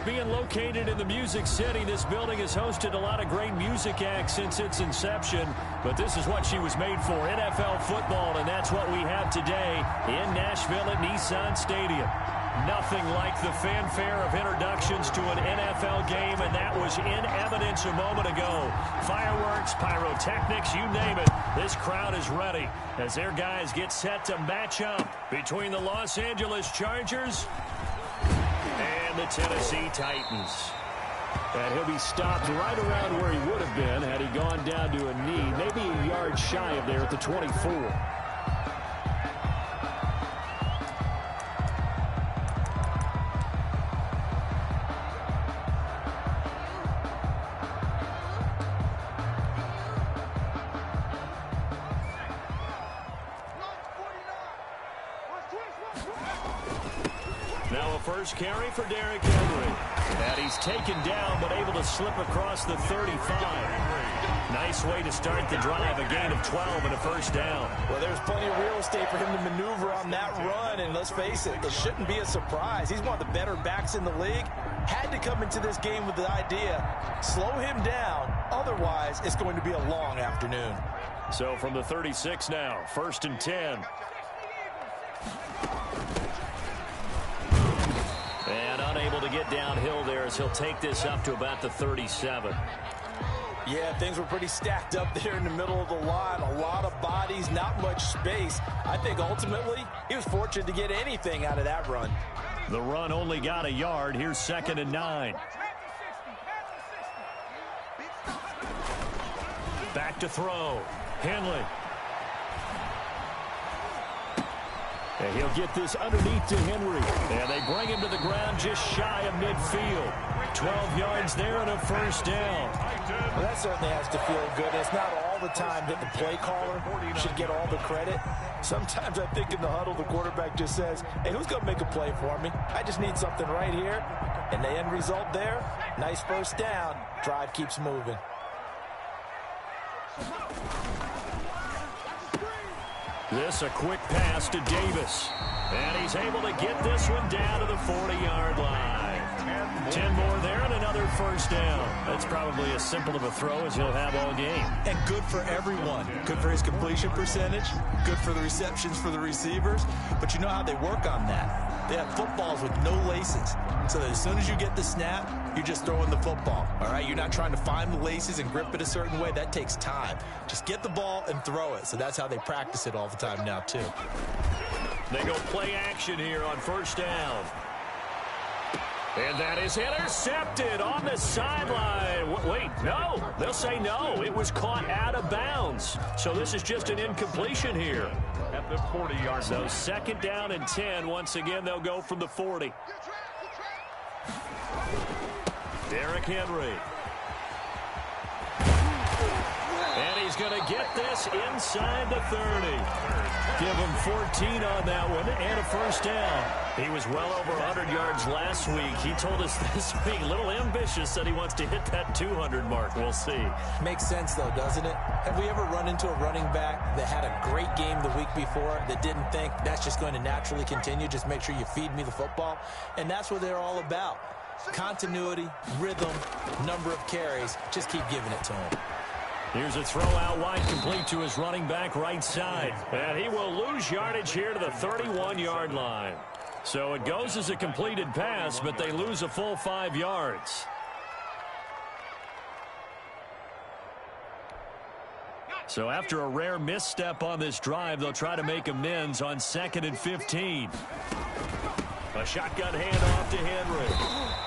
Being located in the Music City, this building has hosted a lot of great music acts since its inception. But this is what she was made for, NFL football, and that's what we have today in Nashville at Nissan Stadium. Nothing like the fanfare of introductions to an NFL game, and that was in evidence a moment ago. Fireworks, pyrotechnics, you name it. This crowd is ready as their guys get set to match up between the Los Angeles Chargers and the Tennessee Titans. And he'll be stopped right around where he would have been had he gone down to a knee, maybe a yard shy of there at the 24. Now a first carry for Derrick Henry. And he's taken down but able to slip across the 35. Nice way to start the drive, a gain of 12 and a first down. Well, there's plenty of real estate for him to maneuver on that run, and let's face it, it shouldn't be a surprise. He's one of the better backs in the league. Had to come into this game with the idea, slow him down, otherwise it's going to be a long afternoon. So from the 36 now, 1st and 10. And unable to get downhill there as he'll take this up to about the 37. Yeah, things were pretty stacked up there in the middle of the line. A lot of bodies, not much space. I think ultimately he was fortunate to get anything out of that run. The run only got a yard. Here's 2nd and 9. Back to throw. Henley. And he'll get this underneath to Henry. And they bring him to the ground just shy of midfield. 12 yards there and a first down. Well, that certainly has to feel good. It's not all the time that the play caller should get all the credit. Sometimes I think in the huddle, the quarterback just says, hey, who's going to make a play for me? I just need something right here. And the end result there, nice first down. Drive keeps moving. This a quick pass to Davis. And he's able to get this one down to the 40-yard line. 10 more there and another first down. That's probably as simple of a throw as he'll have all game. And good for everyone. Good for his completion percentage. Good for the receptions for the receivers. But you know how they work on that. They have footballs with no laces. So that as soon as you get the snap, you're just throwing the football. All right, you're not trying to find the laces and grip it a certain way. That takes time. Just get the ball and throw it. So that's how they practice it all the time now, too. They go play action here on first down. And that is intercepted on the sideline. Wait, no. They'll say no. It was caught out of bounds. So this is just an incompletion here. At the 40-yard line. So 2nd down and 10. Once again, they'll go from the 40. Derrick Henry. And he's going to get this inside the 30. Give him 14 on that one and a first down. He was well over 100 yards last week. He told us this week, a little ambitious, that he wants to hit that 200 mark. We'll see. Makes sense, though, doesn't it? Have we ever run into a running back that had a great game the week before that didn't think that's just going to naturally continue? Just make sure you feed me the football. And that's what they're all about. Continuity, rhythm, number of carries. Just keep giving it to him. Here's a throw out wide, complete to his running back right side. And he will lose yardage here to the 31-yard line. So it goes as a completed pass, but they lose a full 5 yards. So after a rare misstep on this drive, they'll try to make amends on 2nd and 15. A shotgun handoff to Henry.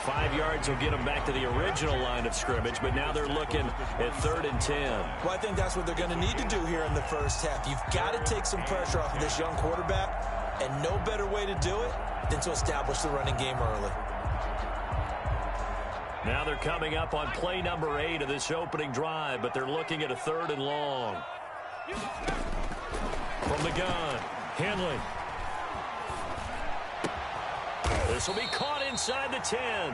5 yards will get them back to the original line of scrimmage, but now they're looking at 3rd and 10. Well, I think that's what they're going to need to do here in the first half. You've got to take some pressure off of this young quarterback, and no better way to do it than to establish the running game early. Now they're coming up on play number 8 of this opening drive, but they're looking at a 3rd and long. From the gun, Henley. This will be caught inside the 10.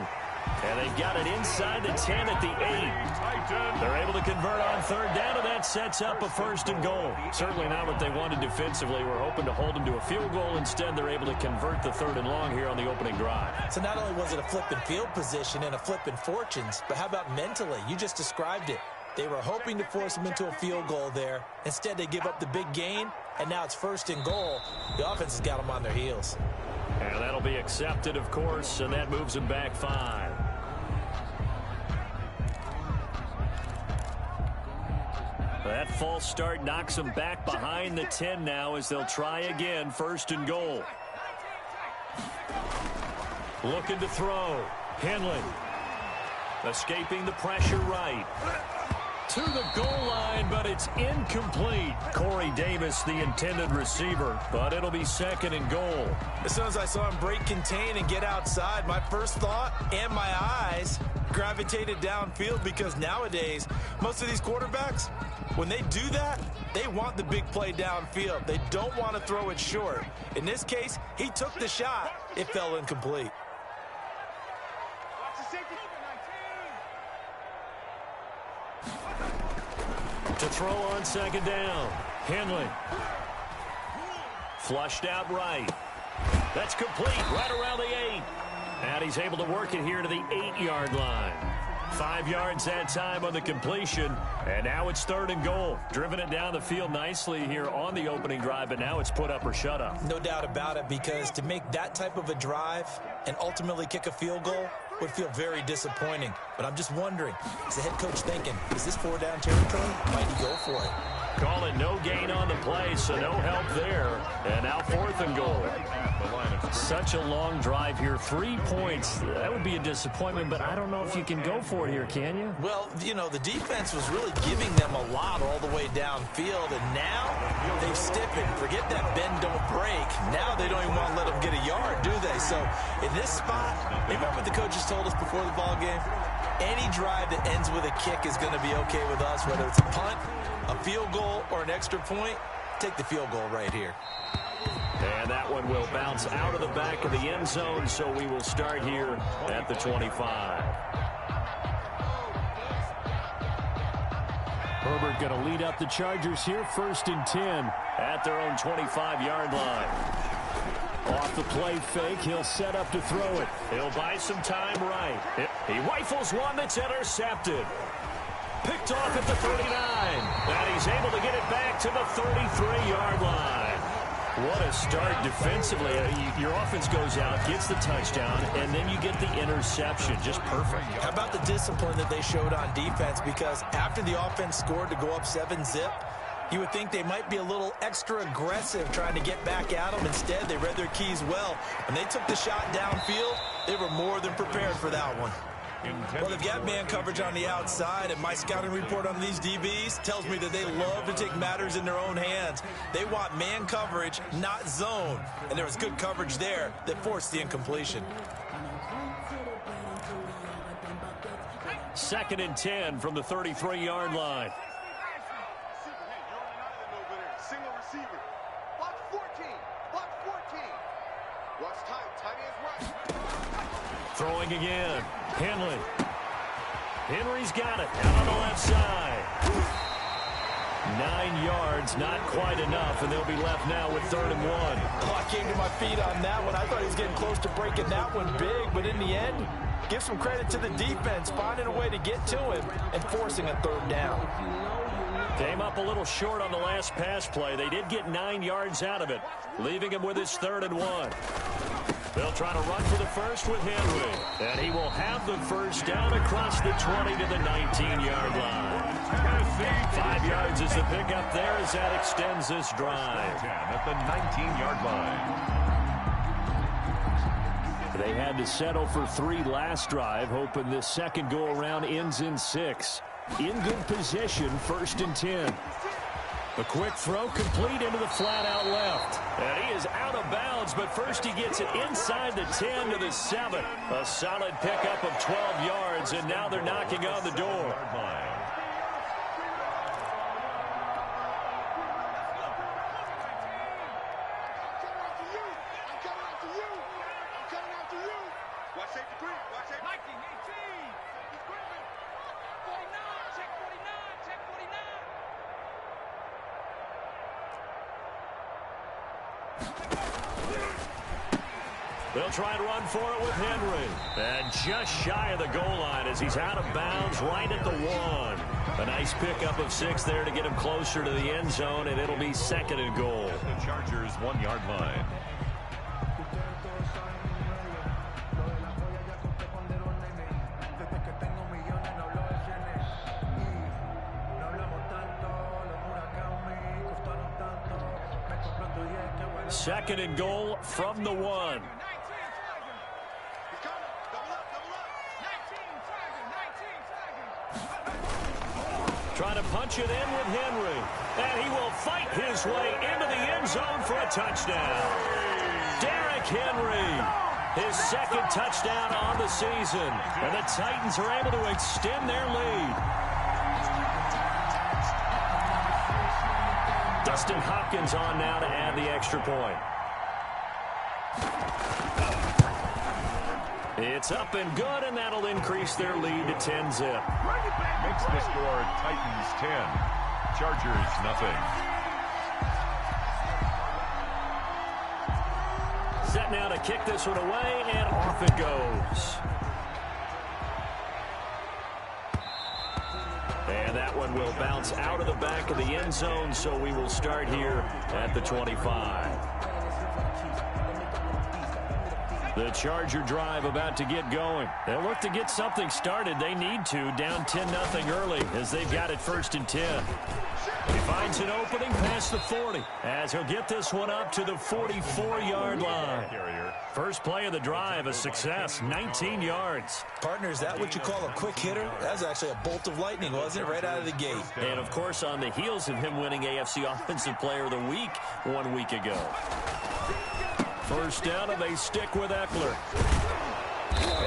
And they've got it inside the 10 at the 8. They're able to convert on third down, and that sets up a first and goal. Certainly not what they wanted defensively. We're hoping to hold them to a field goal. Instead, they're able to convert the third and long here on the opening drive. So not only was it a flipping field position and a flipping fortunes, but how about mentally? You just described it. They were hoping to force them into a field goal there. Instead, they give up the big gain, and now it's first and goal. The offense has got them on their heels. And that'll be accepted, of course, and that moves them back 5. That false start knocks them back behind the 10 now as they'll try again, first and goal. Looking to throw. Henley. Escaping the pressure right. To the goal line, but it's incomplete. Corey Davis, the intended receiver, but it'll be second and goal. As soon as I saw him break contain and get outside, my first thought and my eyes gravitated downfield, because nowadays, most of these quarterbacks, when they do that, they want the big play downfield. They don't want to throw it short. In this case, he took the shot. It fell incomplete. To throw on second down. Henley. Flushed out right. That's complete right around the 8. And he's able to work it here to the 8-yard line. 5 yards that time on the completion. And now it's third and goal. Driven it down the field nicely here on the opening drive, but now it's put up or shut up. No doubt about it, because to make that type of a drive and ultimately kick a field goal would feel very disappointing. But I'm just wondering, is the head coach thinking, is this 4-down territory? Might he go for it? Call it no gain on the play, so no help there. And now fourth and goal. Such a long drive here. 3 points. That would be a disappointment, but I don't know if you can go for it here, can you? Well, you know, the defense was really giving them a lot all the way downfield, and now they've stiffened. Forget that bend, don't break. Now they don't even want to let them get a yard, do they? So in this spot, remember what the coaches told us before the ball game? Any drive that ends with a kick is going to be okay with us, whether it's a punt, a field goal, or an extra point. Take the field goal right here. And that one will bounce out of the back of the end zone, so we will start here at the 25. Herbert going to lead up the Chargers here, first and 10 at their own 25-yard line. Off the play fake, he'll set up to throw it. He'll buy some time right. He rifles one that's intercepted. Picked off at the 39. And he's able to get it back to the 33-yard line. What a start defensively. Your offense goes out, gets the touchdown, and then you get the interception. Just perfect. How about the discipline that they showed on defense? Because after the offense scored to go up 7-zip, you would think they might be a little extra aggressive trying to get back at them. Instead, they read their keys well. When they took the shot downfield, they were more than prepared for that one. Well, they've got man coverage on the outside, and my scouting report on these DBs tells me that they love to take matters in their own hands. They want man coverage, not zone. And there was good coverage there that forced the incompletion. Second and 10 from the 33-yard line. Single receiver. Watch 14. Watch 14. Watch tight ends right. Throwing again. Henley. Henry's got it. Out on the left side. 9 yards, not quite enough, and they'll be left now with third and 1. Oh, I came to my feet on that one. I thought he was getting close to breaking that one big, but in the end, give some credit to the defense, finding a way to get to him and forcing a third down. Came up a little short on the last pass play. They did get 9 yards out of it, leaving him with his third and 1. They'll try to run for the first with Henry. And he will have the first down across the 20 to the 19-yard line. 5 yards is the pickup there as that extends this drive. At the 19-yard line. They had to settle for 3 last drive, hoping this second go-around ends in 6. In good position, first and 10. The quick throw complete into the flat out left. And he is out of bounds, but first he gets it inside the 10 to the 7. A solid pickup of 12 yards, and now they're knocking on the door. Watch safety green. Watch safety. 19, 18. 49, check 49, check 49. They'll try and run for it with Henry. And just shy of the goal line as he's out of bounds right at the 1. A nice pickup of 6 there to get him closer to the end zone, and it'll be 2nd and goal. The Chargers 1-yard line. Second and goal from the 1. He's coming. Double up, double up. Trying to punch it in with Henry. And he will fight his way into the end zone for a touchdown. Derrick Henry, his 2nd touchdown on the season. And the Titans are able to extend their lead. Dustin Hopkins on now to add the extra point. It's up and good, and that'll increase their lead to 10-zip. Makes the score Titans 10. Chargers nothing. Set now to kick this one away, and off it goes. And that one will bounce out of the back of the end zone, so we will start here at the 25. The Charger drive about to get going. They'll look to get something started. They need to, down 10-0 early as they've got it 1st and 10. He finds an opening past the 40 as he'll get this one up to the 44-yard line. First play of the drive, a success, 19 yards. Partner, is that what you call a quick hitter? That was actually a bolt of lightning, wasn't it? Right out of the gate. And, of course, on the heels of him winning AFC Offensive Player of the Week 1 week ago. First down, and they stick with Eckler.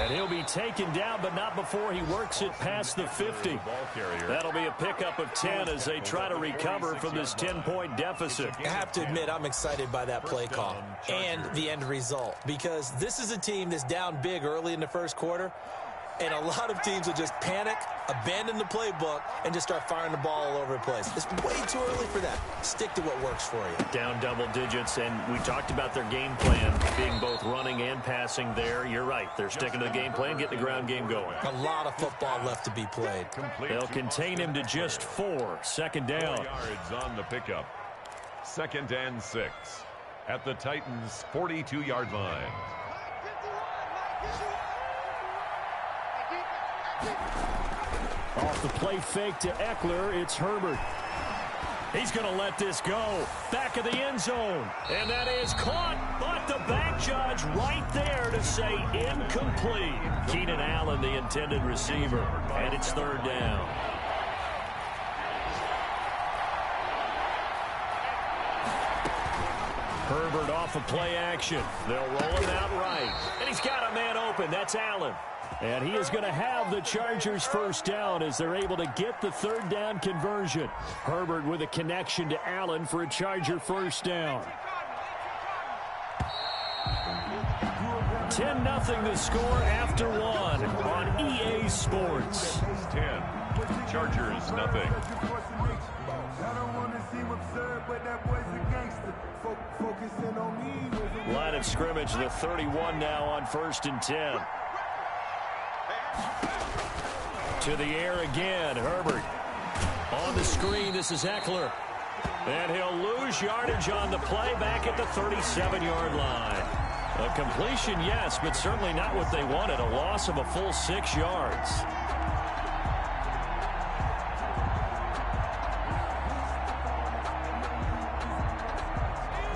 And he'll be taken down, but not before he works it past the 50. That'll be a pickup of 10 as they try to recover from this 10-point deficit. I have to admit, I'm excited by that play call and the end result, because this is a team that's down big early in the first quarter, and a lot of teams will just panic, abandon the playbook, and just start firing the ball all over the place. It's way too early for that. Stick to what works for you. Down double digits, and we talked about their game plan being both running and passing there. You're right. They're sticking to the game plan, getting the ground game going. A lot of football left to be played. They'll contain him to just 4. Second down. 4 yards on the pickup. 2nd and 6 at the Titans' 42-yard line. Off the play fake to Eckler, it's Herbert. He's going to let this go. Back of the end zone. And that is caught, but the back judge right there to say incomplete. Keenan Allen, the intended receiver, and it's 3rd down. Herbert off of play action. They'll roll him out right. And he's got a man open. That's Allen. And he is going to have the Chargers first down as they're able to get the 3rd down conversion. Herbert with a connection to Allen for a Charger first down. 10-0 the score after 1 on EA Sports. 10. Chargers nothing. Line of scrimmage, the 31 now on 1st and 10. To the air again, Herbert. On the screen, this is Eckler. And he'll lose yardage on the play back at the 37-yard line. A completion, yes, but certainly not what they wanted. A loss of a full 6 yards.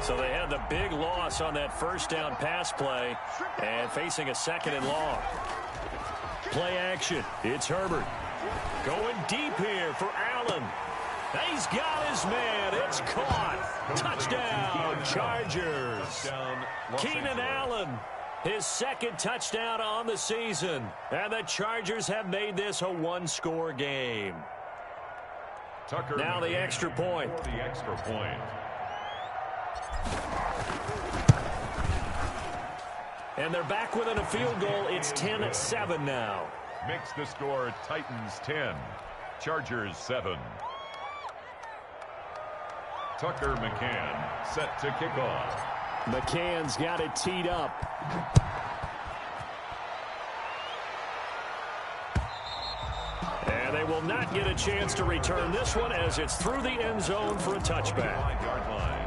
So they had the big loss on that first down pass play and facing a 2nd and long. Play action. It's Herbert. Going deep here for Allen. He's got his man. It's caught. Touchdown, Chargers. Keenan Allen, his 2nd touchdown on the season. And the Chargers have made this a 1-score game. Tucker now the extra point. The extra point. And they're back within a field goal. It's 10-7 now. Makes the score Titans 10, Chargers 7. Tucker McCann set to kick off. McCann's got it teed up. And they will not get a chance to return this one as it's through the end zone for a touchback. 5-yard line.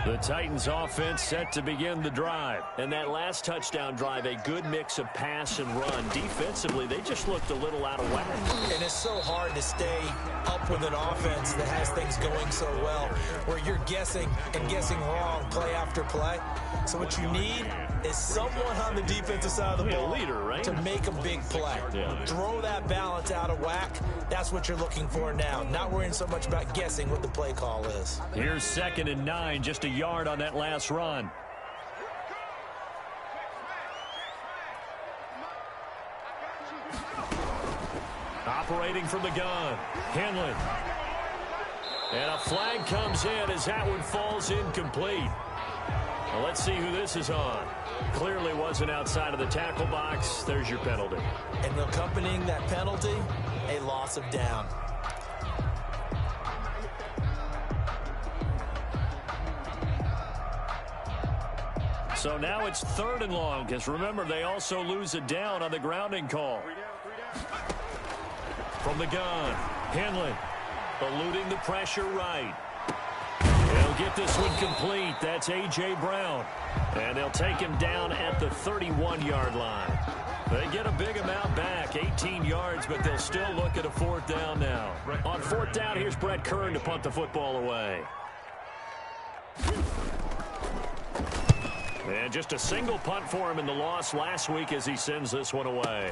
The Titans offense set to begin the drive. And that last touchdown drive, a good mix of pass and run. Defensively, they just looked a little out of whack. And it's so hard to stay up with an offense that has things going so well, where you're guessing and guessing wrong play after play. So what you need is someone on the defensive side of the ball, a leader, right? to make a big play. Yeah. Throw that balance out of whack. That's what you're looking for now. Not worrying so much about guessing what the play call is. Here's 2nd and 9, just a yard on that last run. Operating from the gun, Henley. And a flag comes in as that one falls incomplete. Well, let's see who this is on. Clearly wasn't outside of the tackle box. There's your penalty. And accompanying that penalty, a loss of down. So now it's 3rd and long, because remember, they also lose a down on the grounding call. From the gun, Henley eluding the pressure right. He'll get this one complete. That's A.J. Brown. And they'll take him down at the 31-yard line. They get a big amount back, 18 yards, but they'll still look at a 4th down now. On 4th down, here's Brett Kern to punt the football away. And just a single punt for him in the loss last week as he sends this one away.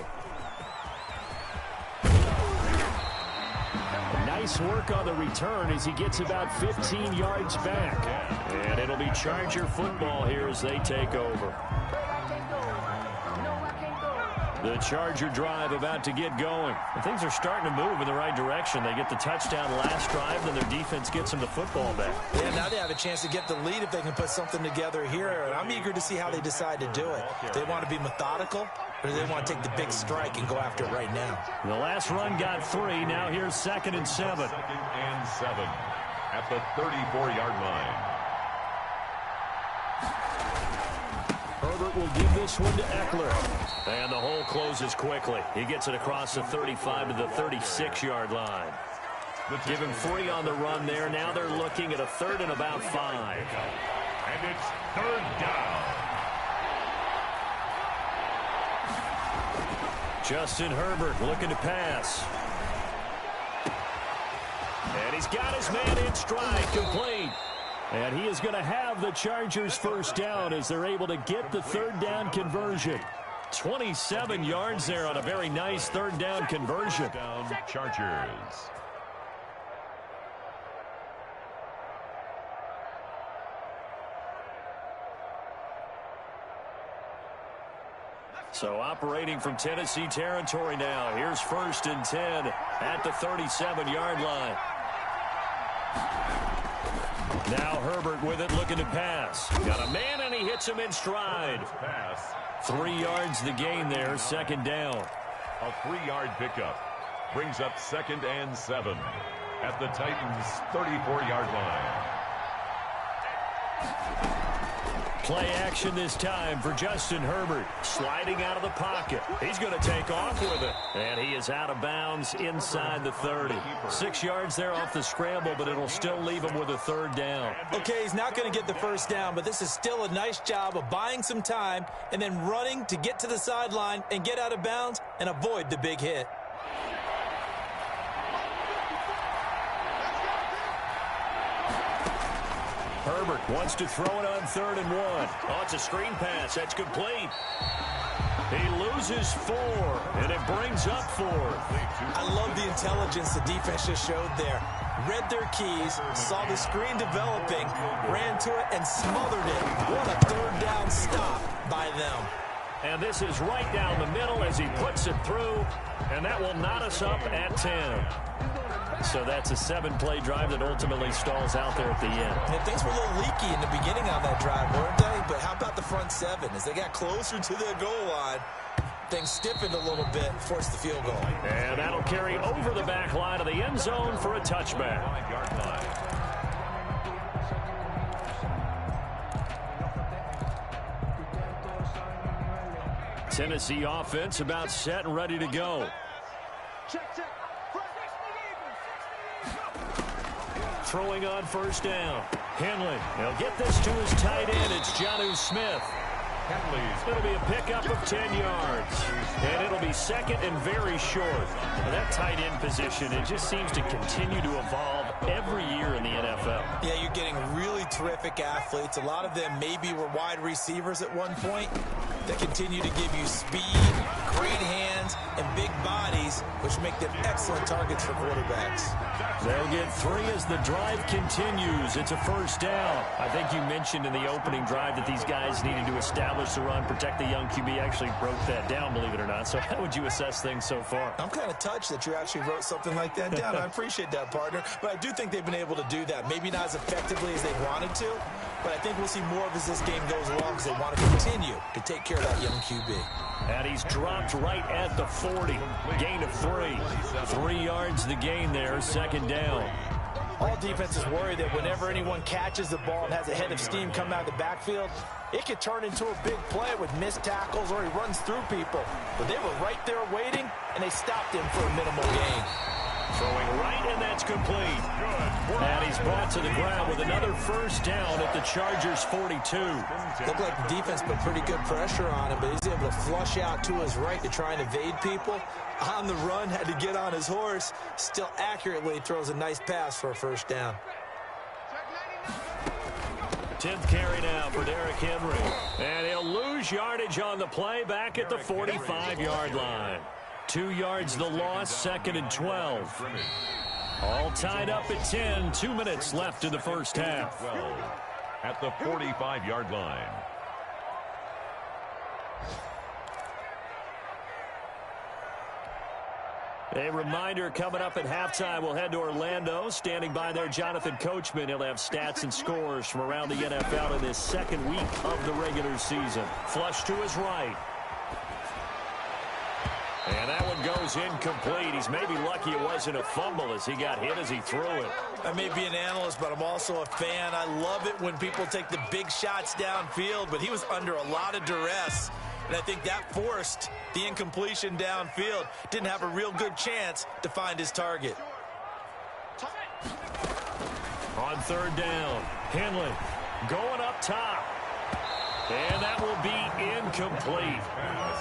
Nice work on the return as he gets about 15 yards back. And it'll be Charger football here as they take over. The Charger drive about to get going. And things are starting to move in the right direction. They get the touchdown last drive, then their defense gets them the football back. Yeah, now they have a chance to get the lead if they can put something together here. And I'm eager to see how they decide to do it. Do they want to be methodical, or do they want to take the big strike and go after it right now? The last run got 3. Now here's 2nd and 7. 2nd and 7 at the 34-yard line. Herbert will give this one to Eckler. And the hole closes quickly. He gets it across the 35 to the 36-yard line. Give him 3 on the run there. Now they're looking at a 3rd and about 5. And it's 3rd down. Justin Herbert looking to pass. And he's got his man in stride, complete. And he is going to have the Chargers 1st down as they're able to get the 3rd down conversion. 27 yards there on a very nice 3rd down conversion. Down Chargers. So operating from Tennessee territory now. Here's 1st and 10 at the 37-yard line. Now Herbert with it, looking to pass. Got a man, and he hits him in stride. Pass. 3 yards the gain there, 2nd down. A 3-yard pickup brings up 2nd and 7 at the Titans' 34-yard line. Play action this time for Justin Herbert. Sliding out of the pocket. He's going to take off with it. And he is out of bounds inside the 30. 6 yards there off the scramble, but it'll still leave him with a 3rd down. Okay, he's not going to get the 1st down, but this is still a nice job of buying some time and then running to get to the sideline and get out of bounds and avoid the big hit. Herbert wants to throw it on 3rd and 1. Oh, it's a screen pass. That's complete. He loses 4, and it brings up 4th. I love the intelligence the defense just showed there. Read their keys, saw the screen developing, ran to it, and smothered it. What a 3rd down stop by them. And this is right down the middle as he puts it through. And that will knot us up at 10. So that's a 7-play drive that ultimately stalls out there at the end. And things were a little leaky in the beginning on that drive, weren't they? But how about the front 7? As they got closer to their goal line, things stiffened a little bit, forced the field goal. And that'll carry over the back line of the end zone for a touchback. Tennessee offense about set and ready to go. Throwing on first down. Henley. He'll get this to his tight end. It's Jonnu Smith. It'll be a pickup of 10 yards. And it'll be second and very short. That tight end position, it just seems to continue to evolve every year in the NFL. Yeah, you're getting really terrific athletes. A lot of them maybe were wide receivers at one point that continue to give you speed, great hands, and big bodies, which make them excellent targets for quarterbacks. They'll get 3 as the drive continues. It's a first down. I think you mentioned in the opening drive that these guys needed to establish the run, protect the young QB. Actually broke that down, believe it or not. So how would you assess things so far? I'm kind of touched that you actually wrote something like that down. I appreciate that, partner. But I do think they've been able to do that. Maybe not as effectively as they wanted to, but I think we'll see more of as this game goes along because they want to continue to take care of that young QB. And he's dropped right at the 40. Gain of 3. 3 yards the gain there, second down. All defenses worry that whenever anyone catches the ball and has a head of steam coming out of the backfield, it could turn into a big play with missed tackles or he runs through people. But they were right there waiting, and they stopped him for a minimal gain. Throwing right, and that's complete. And he's brought to the ground with another first down at the Chargers' 42. Looked like the defense put pretty good pressure on him, but he's able to flush out to his right to try and evade people. On the run, had to get on his horse. Still accurately throws a nice pass for a first down. 10th carry now for Derrick Henry. And he'll lose yardage on the play back at the 45-yard line. 2 yards the loss, second and 12. All tied up at 10. 2 minutes left in the first half. At the 45-yard line. A reminder coming up at halftime, we'll head to Orlando. Standing by there, Jonathan Coachman. He'll have stats and scores from around the NFL in this second week of the regular season. Flush to his right. And that one goes incomplete. He's maybe lucky it wasn't a fumble as he got hit as he threw it. I may be an analyst, but I'm also a fan. I love it when people take the big shots downfield, but he was under a lot of duress. And I think that forced the incompletion downfield. Didn't have a real good chance to find his target. On third down, Henley going up top. And that will be incomplete.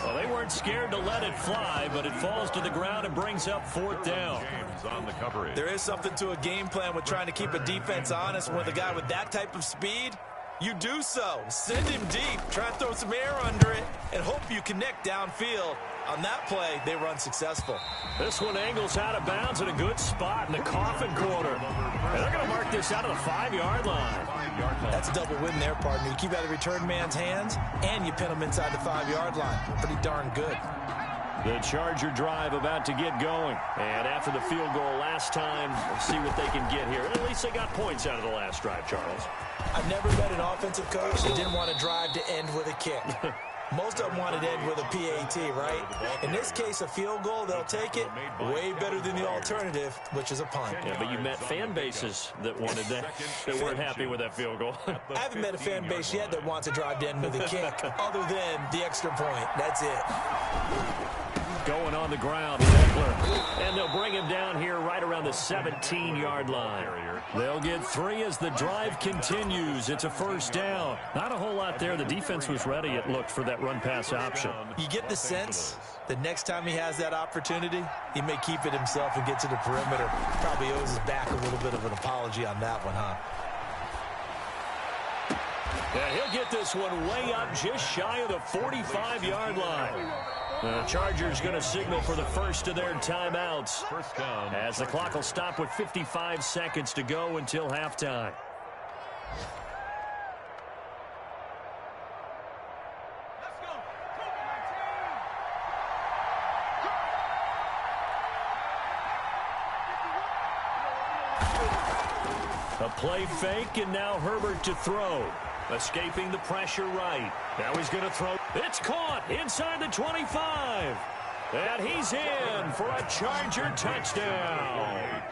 Well, they weren't scared to let it fly, but it falls to the ground and brings up fourth down. On the coverage. There is something to a game plan with trying to keep a defense honest. With a guy with that type of speed, you do so. Send him deep, try and throw some air under it, and hope you connect downfield. On that play, they were unsuccessful. This one angles out of bounds in a good spot in the coffin corner. And they're going to mark this out of the 5-yard line. That's a double win there, partner. You keep out of the return man's hands, and you pin him inside the 5-yard line. Pretty darn good. The Charger drive about to get going. And after the field goal last time, we'll see what they can get here. At least they got points out of the last drive, Charles. I've never met an offensive coach that didn't want to drive to end with a kick. Most of them wanted to end with a PAT, right? In this case, a field goal, they'll take it. Way better than the alternative, which is a punt. Yeah, but you met fan bases that wanted that. They weren't happy with that field goal. I haven't met a fan base yet that wants to drive to end with a kick, other than the extra point. That's it. Going on the ground, Eckler. And they'll bring him down here right around the 17-yard line. They'll get 3 as the drive continues. It's a first down. Not a whole lot there. The defense was ready, it looked, for that run-pass option. You get the sense that next time he has that opportunity, he may keep it himself and get to the perimeter. Probably owes his back a little bit of an apology on that one, huh? Yeah, he'll get this one way up just shy of the 45-yard line. The Chargers going to signal for the first of their timeouts First down. as the clock will stop with 55 seconds to go until halftime. A play fake, and now Herbert to throw. Escaping the pressure right. Now he's going to throw. It's caught inside the 25. And he's in for a Charger touchdown.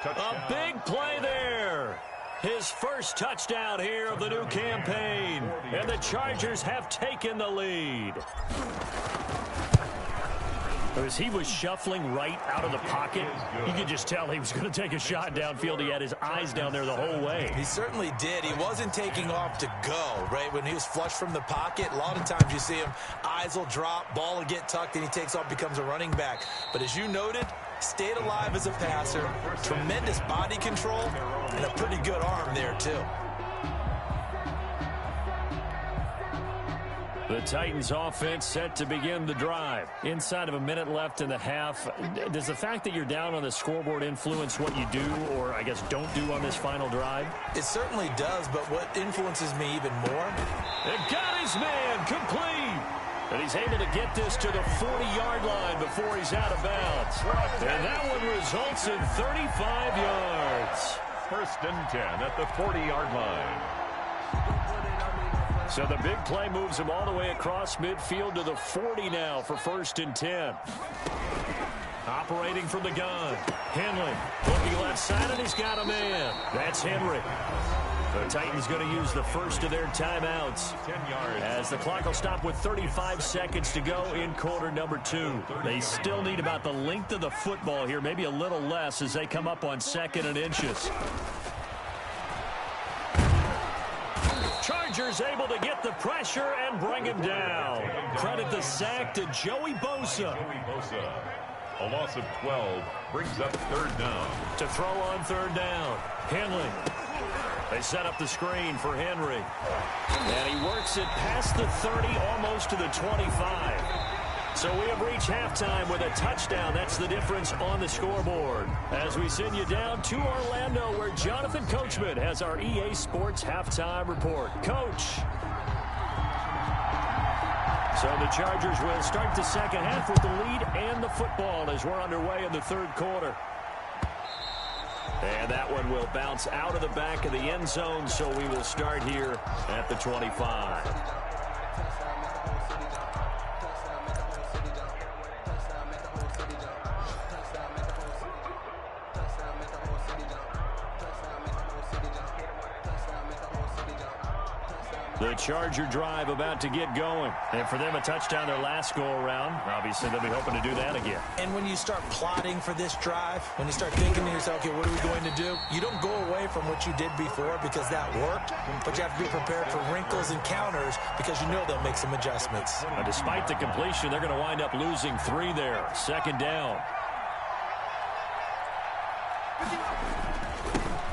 A big play there. His first touchdown here of the new campaign. And the Chargers have taken the lead. As he was shuffling right out of the pocket, you could just tell he was going to take a shot downfield. He had his eyes down there the whole way. He certainly did. He wasn't taking off to go, right? When he was flushed from the pocket, a lot of times you see him, eyes will drop, ball will get tucked, and he takes off, becomes a running back. But as you noted, stayed alive as a passer, tremendous body control, and a pretty good arm there, too. The Titans offense set to begin the drive. Inside of a minute left in the half. Does the fact that you're down on the scoreboard influence what you do, or I guess don't do on this final drive? It certainly does, but what influences me even more? It got his man complete. And he's able to get this to the 40-yard line before he's out of bounds. And that one results in 35 yards. First and 10 at the 40-yard line. So the big play moves him all the way across midfield to the 40 now for first and 10. Operating from the gun. Henley looking left side, and he's got a man. That's Henry. The Titans going to use the first of their timeouts 10 yards. as the clock will stop with 35 seconds to go in quarter number 2. They still need about the length of the football here, maybe a little less as they come up on 2nd and inches. Chargers able to get the pressure and bring him down. Credit the sack to Joey Bosa. A loss of 12 brings up third down. To throw on third down. Henley. They set up the screen for Henry. And he works it past the 30, almost to the 25. So we have reached halftime with a touchdown. That's the difference on the scoreboard. As we send you down to Orlando, where Jonathan Coachman has our EA Sports halftime report. Coach. So the Chargers will start the second half with the lead and the football as we're underway in the third quarter. And that one will bounce out of the back of the end zone, so we will start here at the 25. The Charger drive about to get going. And for them, a touchdown their last go-around. Obviously, they'll be hoping to do that again. And when you start plotting for this drive, when you start thinking to yourself, okay, what are we going to do? You don't go away from what you did before because that worked, but you have to be prepared for wrinkles and counters because you know they'll make some adjustments. Now, despite the completion, they're going to wind up losing 3 there. Second down.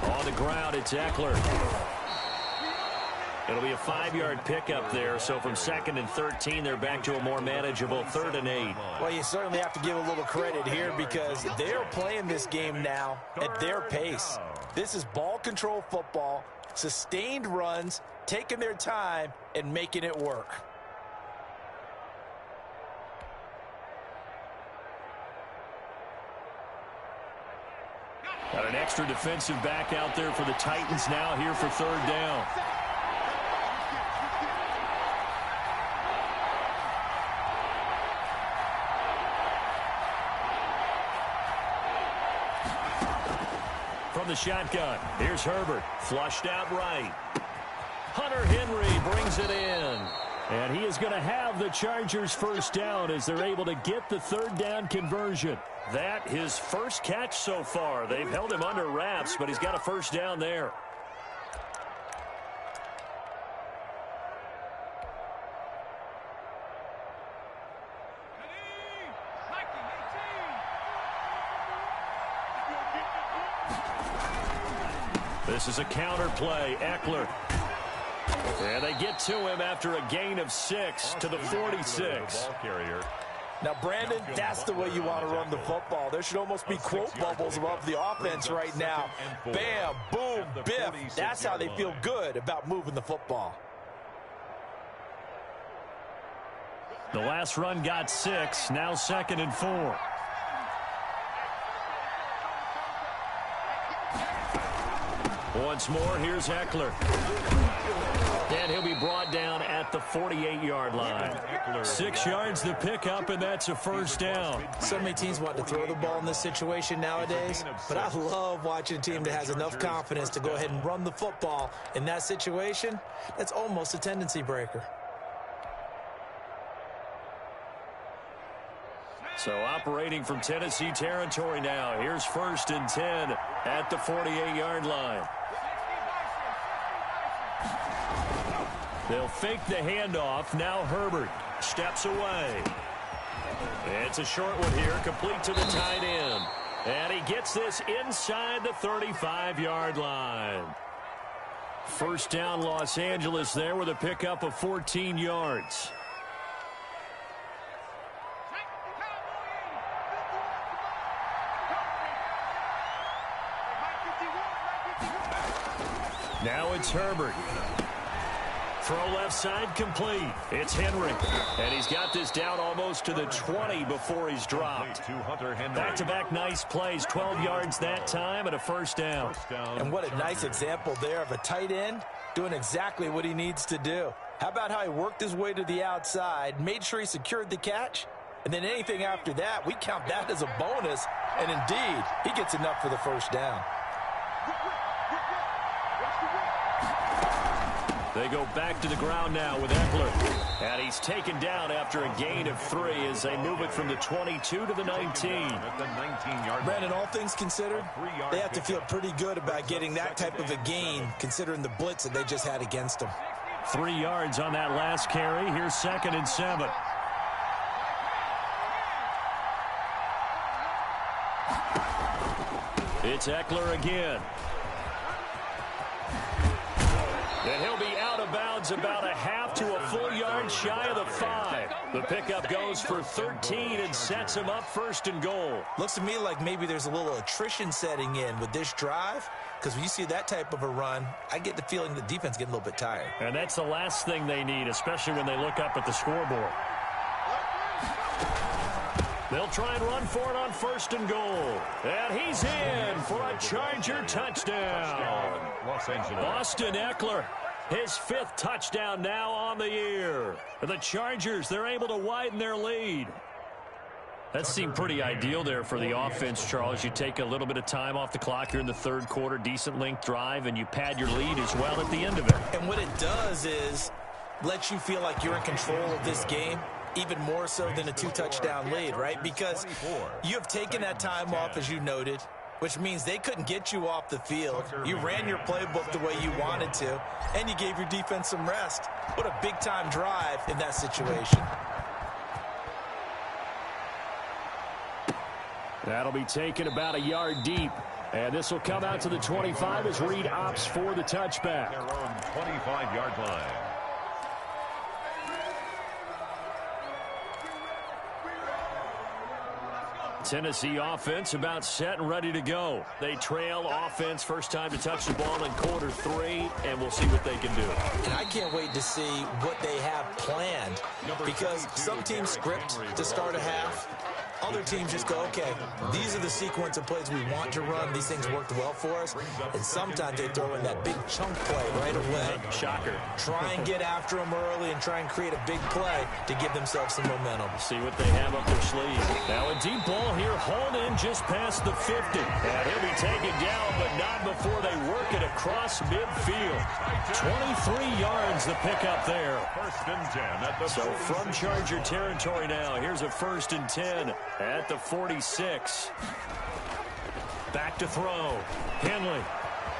On the ground, it's Eckler. It'll be a 5-yard pickup there, so from 2nd and 13, they're back to a more manageable 3rd and 8. Well, you certainly have to give a little credit here because they're playing this game now at their pace. This is ball control football, sustained runs, taking their time, and making it work. Got an extra defensive back out there for the Titans now here for 3rd down. From the shotgun, here's Herbert, flushed out right. Hunter Henry brings it in. And he is going to have the Chargers first down as they're able to get the 3rd down conversion. That his first catch so far. They've held him under wraps, but he's got a first down there. This is a counter play. Eckler. And they get to him after a gain of 6 to the 46. Now, Brandon, that's the way you want to run the football. There should almost be quote bubbles above the offense right now. Bam, boom, biff. That's how they feel good about moving the football. The last run got 6, now 2nd and 4. Once more, here's Eckler. And he'll be brought down at the 48-yard line. 6 yards the pickup, and that's a first down. So many teams want to throw the ball in this situation nowadays, but I love watching a team that has enough confidence to go ahead and run the football. In that situation, that's almost a tendency breaker. So operating from Tennessee territory now. Here's 1st and 10 at the 48-yard line. They'll fake the handoff. Now Herbert steps away. It's a short one here, complete to the tight end. And he gets this inside the 35-yard line. First down, Los Angeles there with a pickup of 14 yards. Now it's Herbert. Throw left side complete. It's Henry. And he's got this down almost to the 20 before he's dropped. Back-to-back nice plays. 12 yards that time and a first down. And what a nice example there of a tight end doing exactly what he needs to do. How about how he worked his way to the outside, made sure he secured the catch, and then anything after that, we count that as a bonus. And indeed, he gets enough for the first down. They go back to the ground now with Eckler. And he's taken down after a gain of 3 as they move it from the 22 to the 19. Brandon, all things considered, they have to feel pretty good about getting that type of a gain considering the blitz that they just had against them. 3 yards on that last carry. Here's 2nd and 7. It's Eckler again. And he'll be out of bounds about a half to a full yard shy of the 5. The pickup goes for 13 and sets him up 1st and goal. Looks to me like maybe there's a little attrition setting in with this drive, because when you see that type of a run, I get the feeling the defense getting a little bit tired. And that's the last thing they need, especially when they look up at the scoreboard. They'll try and run for it on 1st and goal. And he's in for a Charger touchdown. Los Angeles. Austin Eckler, his 5th touchdown now on the year. The Chargers, they're able to widen their lead. That seemed pretty ideal there for the offense, Charles. You take a little bit of time off the clock here in the 3rd quarter, decent length drive, and you pad your lead as well at the end of it. And what it does is let you feel like you're in control of this game, even more so than a 2-touchdown lead, right? Because you have taken that time off, as you noted, which means they couldn't get you off the field. You ran your playbook the way you wanted to, and you gave your defense some rest. What a big-time drive in that situation. That'll be taken about a yard deep. And this will come out to the 25 as Reed opts for the touchback. Their own 25-yard line. Tennessee offense about set and ready to go. They trail offense, first time to touch the ball in quarter 3, and we'll see what they can do. And I can't wait to see what they have planned, because some teams script to start a half. Other teams just go, okay, these are the sequence of plays we want to run. These things worked well for us. And sometimes they throw in that big chunk play right away. Shocker. Try and get after them early and try and create a big play to give themselves some momentum. See what they have up their sleeve. Now a deep ball here, hauled in just past the 50. And he'll be taken down, but not before they work it across midfield. 23 yards the pickup there. 1st and 10 at the So from Charger territory now, here's a 1st and 10 at the 46. Back to throw. Henley.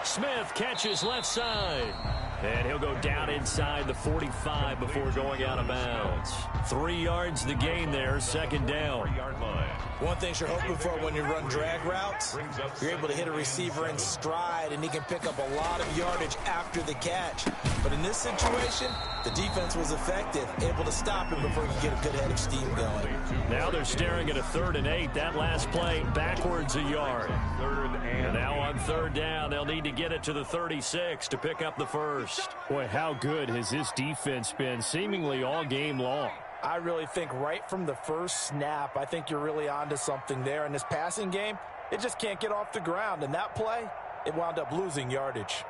Smith catches left side. And he'll go down inside the 45 before going out of bounds. 3 yards the gain there, 2nd down. 3-yard line. One thing you're hoping for when you run drag routes, you're able to hit a receiver in stride, and he can pick up a lot of yardage after the catch. But in this situation, the defense was effective, able to stop him before he could get a good head of steam going. Now they're staring at a 3rd and 8. That last play backwards a yard. 3rd And now on 3rd down, they'll need to get it to the 36 to pick up the 1st. Boy, how good has this defense been seemingly all game long? I really think right from the first snap, I think you're really onto something there. In this passing game, it just can't get off the ground. And that play, it wound up losing yardage.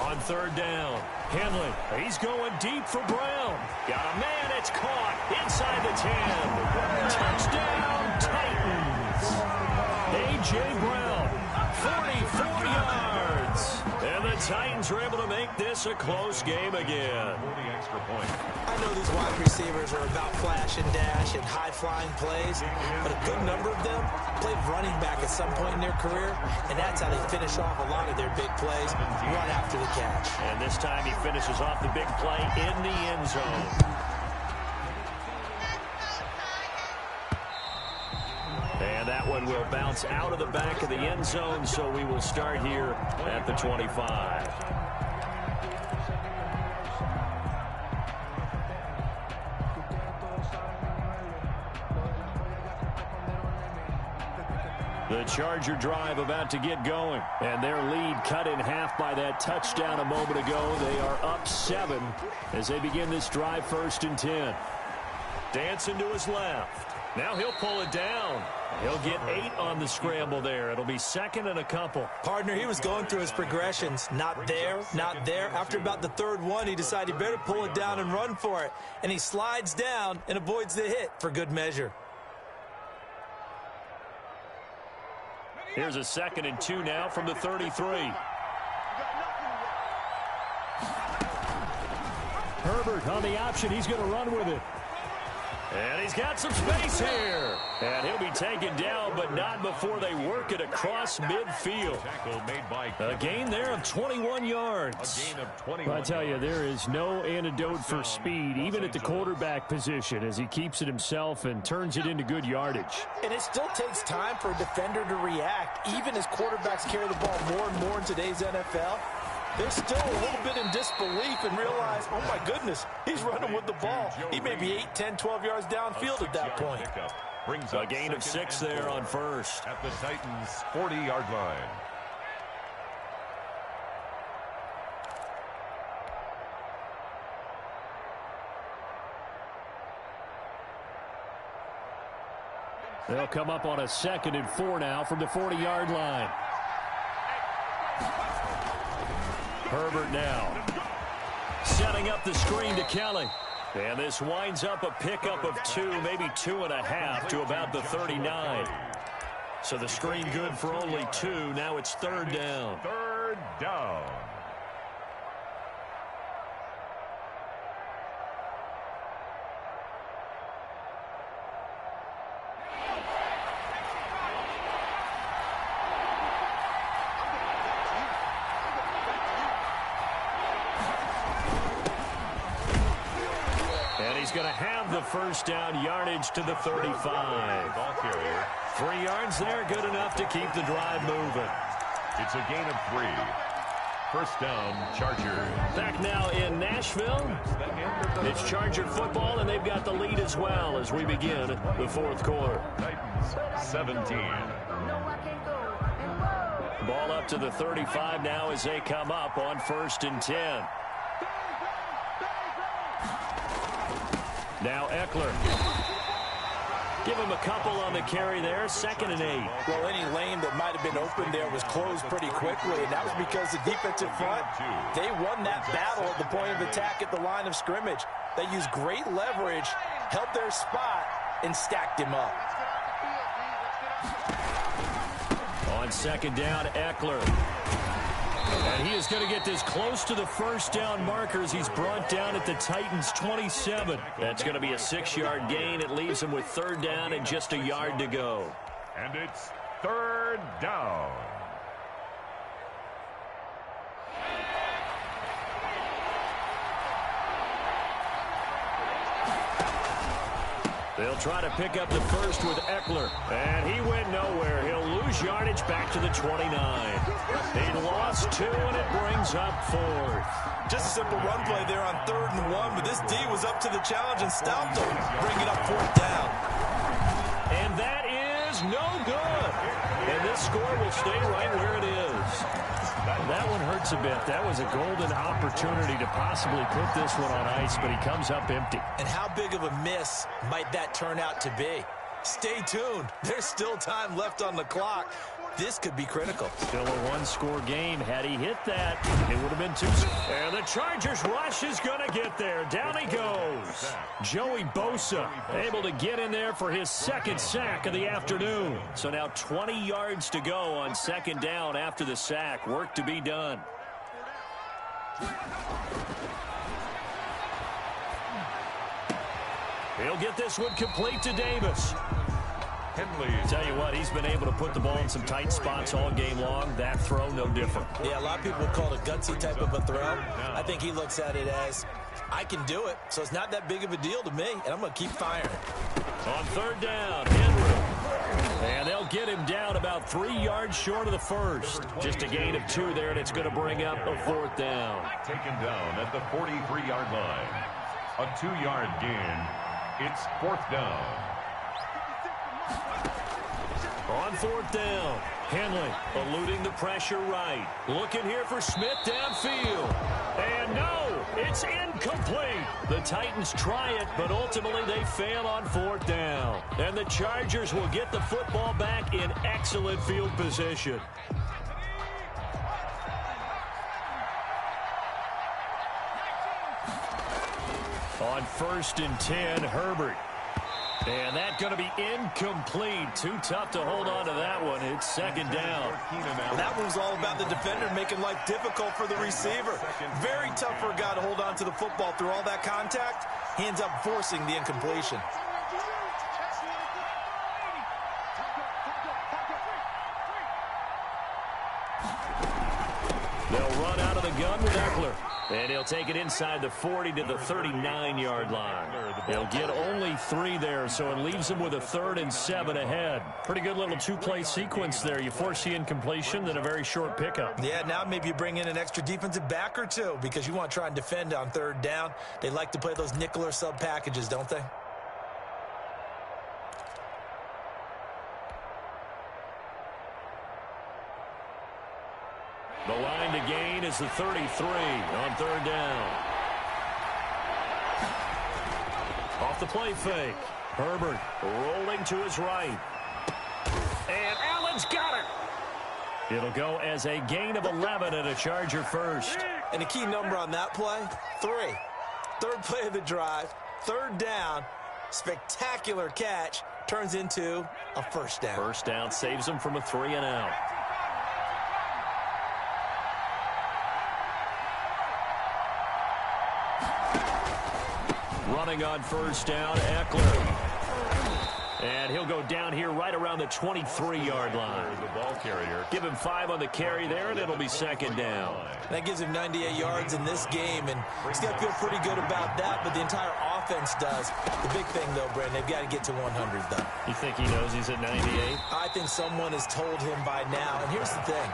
On third down, Henley, he's going deep for Brown. Got a man, it's caught inside the 10. Touchdown, Titans. A.J. Brown, 44 yards. And the Titans are able to make this a close game again. 40 extra points. I know these wide receivers are about flash and dash and high-flying plays, but a good number of them played running back at some point in their career, and that's how they finish off a lot of their big plays, run after the catch. And this time he finishes off the big play in the end zone. And that one will bounce out of the back of the end zone, so we will start here at the 25. The Charger drive about to get going, and their lead cut in half by that touchdown a moment ago. They are up 7 as they begin this drive, 1st and 10. Dancing to his left. Now he'll pull it down. He'll get 8 on the scramble there. It'll be 2nd and a couple. Partner, he was going through his progressions. Not there, not there. After about the 3rd one, he decided he better pull it down and run for it. And he slides down and avoids the hit for good measure. Here's a 2nd and 2 now from the 33. Herbert on the option. He's going to run with it. And he's got some space here. And he'll be taken down, but not before they work it across midfield. A gain there of 21 yards. A gain of 21. I tell you, there is no antidote for speed, even at the quarterback position, as he keeps it himself and turns it into good yardage. And it still takes time for a defender to react, even as quarterbacks carry the ball more and more in today's NFL. They're still a little bit in disbelief and realize, oh, my goodness, he's running with the ball. He may be 8, 10, 12 yards downfield at that point. Brings a gain of 6 there on first. At the Titans' 40-yard line. They'll come up on a 2nd and 4 now from the 40-yard line. Herbert now setting up the screen to Kelly. And this winds up a pickup of 2, maybe 2.5 to about the 39. So the screen good for only 2. Now it's 3rd down. 3rd down. Going to have the 1st down, yardage to the 35. Ball carrier. 3 yards there, good enough to keep the drive moving. It's a gain of 3. 1st down, Chargers. Back now in Nashville. It's Charger football, and they've got the lead as well as we begin the 4th quarter. Titans 17. Ball up to the 35 now as they come up on 1st and 10. Now Eckler. Give him a couple on the carry there. 2nd and 8. Well, any lane that might have been open there was closed pretty quickly, and that was because the defensive front, they won that battle at the point of attack at the line of scrimmage. They used great leverage, held their spot, and stacked him up. On 2nd down, Eckler. And he is going to get this close to the 1st down markers. He's brought down at the Titans' 27. That's going to be a 6-yard gain. It leaves him with 3rd down and just a yard to go. And it's 3rd down. They'll try to pick up the first with Eckler. And he went nowhere. He'll lose yardage back to the 29. He lost 2, and it brings up 4th. Just a simple run play there on 3rd and 1, but this D was up to the challenge and stopped him. Bring it up 4th down. And that is no good. And this score will stay right where it is. That one hurts a bit. That was a golden opportunity to possibly put this one on ice, but he comes up empty. And how big of a miss might that turn out to be? Stay tuned. There's still time left on the clock. This could be critical. Still a one-score game. Had he hit that, it would have been 2. And the Chargers rush is going to get there. Down he goes. Joey Bosa able to get in there for his second sack of the afternoon. So now 20 yards to go on second down after the sack. Work to be done. He'll get this one complete to Davis. Tell you what, he's been able to put the ball in some tight spots all game long. That throw, no different. Yeah, a lot of people would call it a gutsy type of a throw. I think he looks at it as, I can do it, so it's not that big of a deal to me, and I'm going to keep firing. On third down, Henry. And they'll get him down about 3 yards short of the first. Just a gain of 2 there, and it's going to bring up a fourth down. Taken down at the 43-yard line. A 2-yard gain. It's fourth down. On fourth down, Henley eluding the pressure right. Looking here for Smith downfield. And no, it's incomplete. The Titans try it, but ultimately they fail on fourth down. And the Chargers will get the football back in excellent field position. On 1st and 10, Herbert. And that's going to be incomplete. Too tough to hold on to that one. It's second down. That one's all about the defender making life difficult for the receiver. Very tough for a guy to hold on to the football through all that contact. He ends up forcing the incompletion. They'll run out of the gun with Eckler. And he'll take it inside the 40 to the 39-yard line. They'll get only 3 there, so it leaves them with a 3rd and 7 ahead. Pretty good little 2-play sequence there. You force the incompletion, then a very short pickup. Yeah, now maybe you bring in an extra defensive back or 2 because you want to try and defend on third down. They like to play those nickel or sub packages, don't they? The line to gain is the 33 on third down. Off the play fake. Herbert rolling to his right. And Allen's got it. It'll go as a gain of 11 and a Charger first. And a key number on that play, 3. Third play of the drive, third down, spectacular catch, turns into a first down. First down saves them from a 3 and out. Running on first down, Eckler. And he'll go down here right around the 23-yard line. The ball carrier. Give him 5 on the carry there, and it'll be second down. That gives him 98 yards in this game, and he's got to feel pretty good about that, but the entire offense does. The big thing, though, Brandon, they've got to get to 100, though. You think he knows he's at 98? I think someone has told him by now, and here's the thing.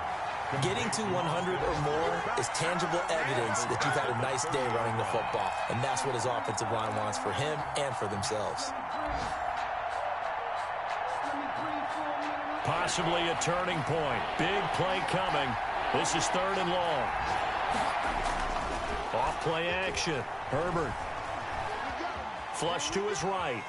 Getting to 100 or more is tangible evidence that you've had a nice day running the football, and that's what his offensive line wants for him and for themselves. Possibly a turning point. Big play coming. This is 3rd and long. Off play action. Herbert. Flush to his right.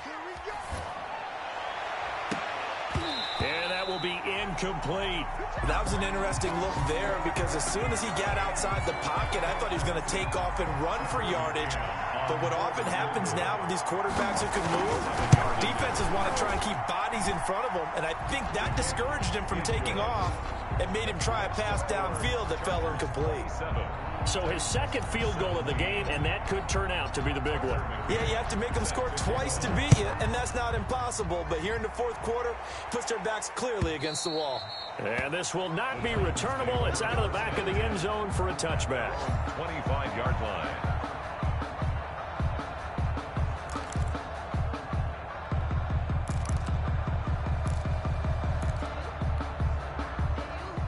And that will be incomplete. That was an interesting look there because as soon as he got outside the pocket, I thought he was going to take off and run for yardage. But what often happens now with these quarterbacks who can move, defenses want to try and keep bodies in front of them, and I think that discouraged him from taking off and made him try a pass downfield that fell incomplete. So his second field goal of the game, and that could turn out to be the big one. Yeah, you have to make them score twice to beat you, and that's not impossible. But here in the fourth quarter, puts their backs clearly against the wall. And this will not be returnable. It's out of the back of the end zone for a touchback. 25-yard line.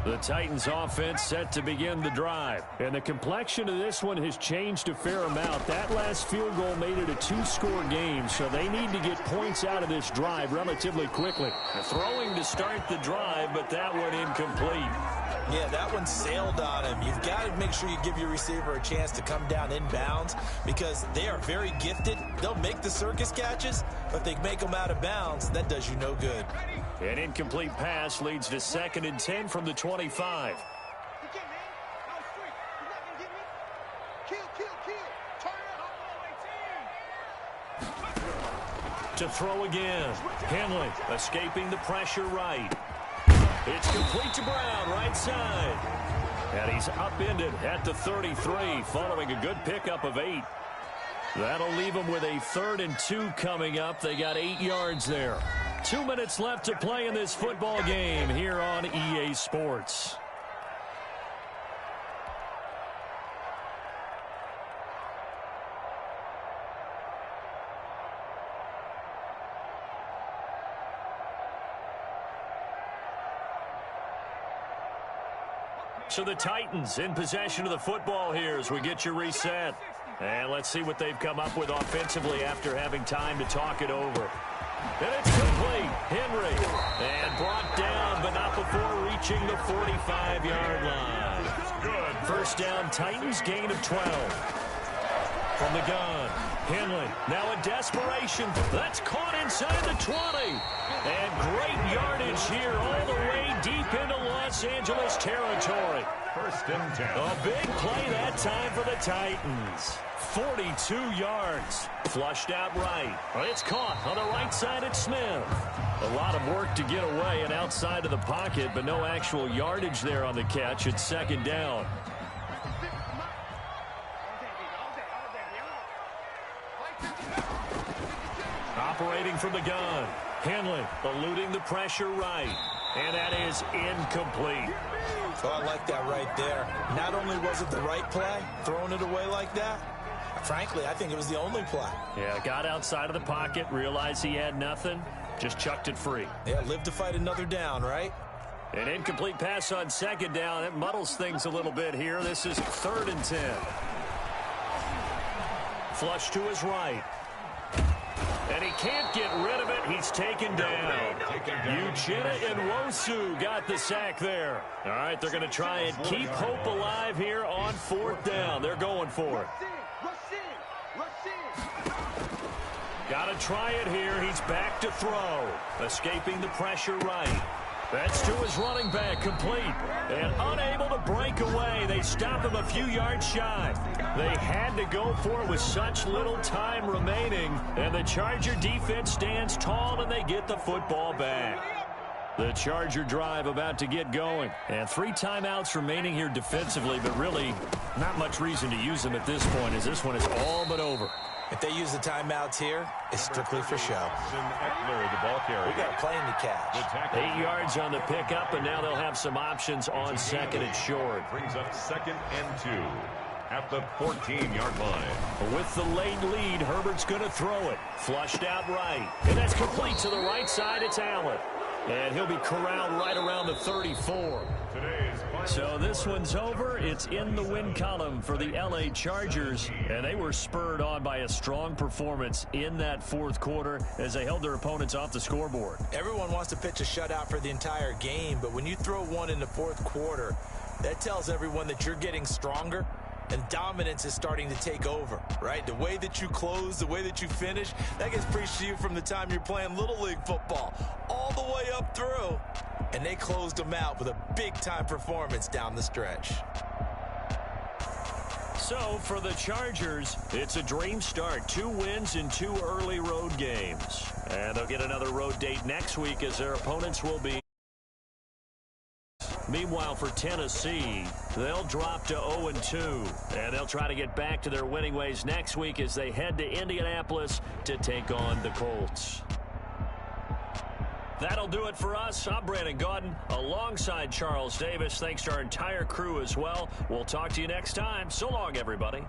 The Titans offense set to begin the drive. And the complexion of this one has changed a fair amount. That last field goal made it a 2-score game, so they need to get points out of this drive relatively quickly. Throwing to start the drive, but that one incomplete. Yeah, that one sailed on him. You've got to make sure you give your receiver a chance to come down inbounds because they are very gifted. They'll make the circus catches, but they make them out of bounds. That does you no good. An incomplete pass leads to 2nd and 10 from the 25. To throw again. Henley escaping the pressure right. It's complete to Brown, right side. And he's upended at the 33 following a good pickup of 8. That'll leave him with a 3rd and 2 coming up. They got 8 yards there. 2 minutes left to play in this football game here on EA Sports. So the Titans in possession of the football here as we get you reset. And let's see what they've come up with offensively after having time to talk it over. And it's complete. Henry. And brought down, but not before reaching the 45-yard line. Good. First down, Titans, gain of 12. From the gun, Henley. Now in desperation. That's caught inside the 20. And great yardage here all the way deep into Los Angeles territory. 1st and 10. A big play that time for the Titans. 42 yards. Flushed out right. It's caught on the right side at Smith. A lot of work to get away and outside of the pocket, but no actual yardage there on the catch. It's 2nd down. Operating from the gun. Henley eluding the pressure right. And that is incomplete. Oh, I like that right there. Not only was it the right play, throwing it away like that, frankly, I think it was the only play. Yeah, got outside of the pocket, realized he had nothing, just chucked it free. Yeah, live to fight another down, right? An incomplete pass on 2nd down. It muddles things a little bit here. This is 3rd and 10. Flush to his right. And he can't get rid of it. He's taken down. Uchenna and Nwosu got the sack there. All right, they're going to try and keep hope alive here on 4th down. They're going for it. Got to try it here. He's back to throw. Escaping the pressure right. That's to his running back, complete. And unable to break away. They stop him a few yards shy. They had to go for it with such little time remaining. And the Charger defense stands tall, and they get the football back. The Charger drive about to get going. And 3 timeouts remaining here defensively, but really not much reason to use them at this point, as this one is all but over. If they use the timeouts here, it's strictly for show. Eckler, the ball carrier. We got a play in the catch. 8 yards on the pickup, and now they'll have some options on 2nd and short. Brings up 2nd and 2 at the 14-yard line. With the late lead, Herbert's going to throw it. Flushed out right. And that's complete to the right side. It's Allen. And he'll be corralled right around the 34. So this one's over. It's in the win column for the LA Chargers. And they were spurred on by a strong performance in that 4th quarter as they held their opponents off the scoreboard. Everyone wants to pitch a shutout for the entire game, but when you throw one in the 4th quarter, that tells everyone that you're getting stronger and dominance is starting to take over, right? The way that you close, the way that you finish, that gets preached to you from the time you're playing Little League football all the way up through. And they closed them out with a big-time performance down the stretch. So for the Chargers, it's a dream start. 2 wins in 2 early road games. And they'll get another road date next week as their opponents will be. Meanwhile, for Tennessee, they'll drop to 0-2, and they'll try to get back to their winning ways next week as they head to Indianapolis to take on the Colts. That'll do it for us. I'm Brandon Gaudin alongside Charles Davis. Thanks to our entire crew as well. We'll talk to you next time. So long, everybody.